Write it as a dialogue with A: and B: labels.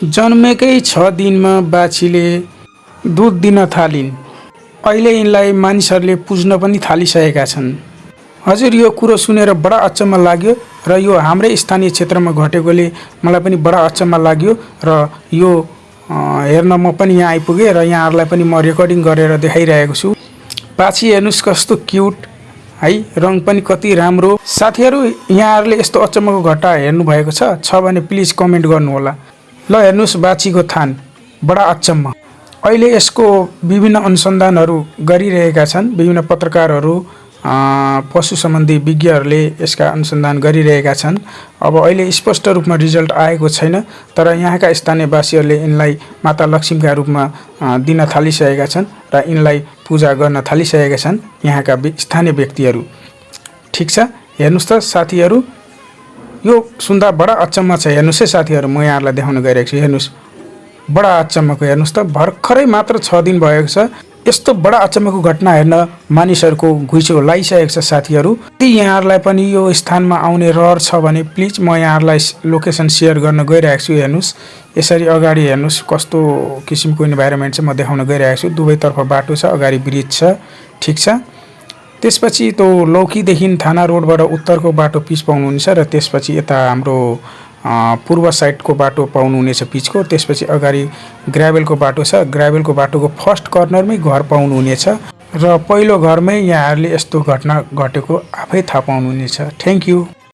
A: जन्मेकै 6 दिनमा बाछीले दुध दिन थालिन्। अहिले यिनलाई मानिसहरूले पुज्न पनि थालिसकेका छन्। हजुर, यो कुरो सुनेर बडा अचम्म लाग्यो र यो हाम्रै स्थानीय क्षेत्रमा घटेकोले मलाई पनि बडा अचम्म लाग्यो र यो हेर्न म पनि यहाँ आइपुगेँ र यहाँहरूलाई पनि म रेकर्डिङ गरेर देखाइरहेको छु। बाछी हेर्नुहोस् कस्तो क्युट है, रङ पनि कति राम्रो। साथीहरू, यहाँहरूले यस्तो अचम्मको घटना हेर्नुभएको छ भने प्लिज कमेन्ट गर्नुहोला। ल हेर्नुहोस् बाछीको थान, बडा अचम्म। अहिले यसको विभिन्न अनुसन्धानहरू गरिरहेका छन्। विभिन्न पत्रकारहरू, पशु सम्बन्धी विज्ञहरूले यसका अनुसन्धान गरिरहेका छन्। अब अहिले स्पष्ट रूपमा रिजल्ट आएको छैन, तर यहाँका स्थानीयवासीहरूले यिनलाई माता लक्ष्मीका रूपमा दिन थालिसकेका छन् र यिनलाई पूजा गर्न थालिसकेका छन् यहाँका स्थानीय व्यक्तिहरू। ठिक छ, हेर्नुहोस् त साथीहरू, यो सुन्दा बडा अचम्म छ। हेर्नुहोस् है साथीहरू, म यहाँहरूलाई देखाउन गइरहेको छु। हेर्नुहोस्, बडा अचम्मको। हेर्नुहोस् त, भर्खरै मात्र 6 दिन भएको छ। यस्तो बडा अचम्मको घटना हेर्न मानिसहरूको घुइँचो लागिसकेको छ साथीहरू। यदि यहाँहरूलाई पनि यो स्थानमा आउने रहर छ भने प्लिज म यहाँहरूलाई लोकेसन सेयर गर्न गइरहेको छु। हेर्नुहोस्, यसरी अगाडि हेर्नुहोस् कस्तो किसिमको इन्भाइरोमेन्ट चाहिँ म देखाउन गइरहेको छु। दुवैतर्फ बाटो छ, अगाडि ब्रिज छ। ठिक छ, त्यसपछि त्यो लौकीदेखि थाना रोडबाट उत्तरको बाटो पिच पाउनुहुनेछ र त्यसपछि यता हाम्रो पूर्व साइडको बाटो पाउनुहुनेछ पिचको। त्यसपछि अगाडि ग्राभेलको बाटो छ। ग्राभेलको बाटोको फर्स्ट कर्नरमै घर पाउनुहुनेछ र पहिलो घरमै यहाँहरूले यस्तो घटना घटेको आफै थाहा पाउनुहुनेछ। Thank you.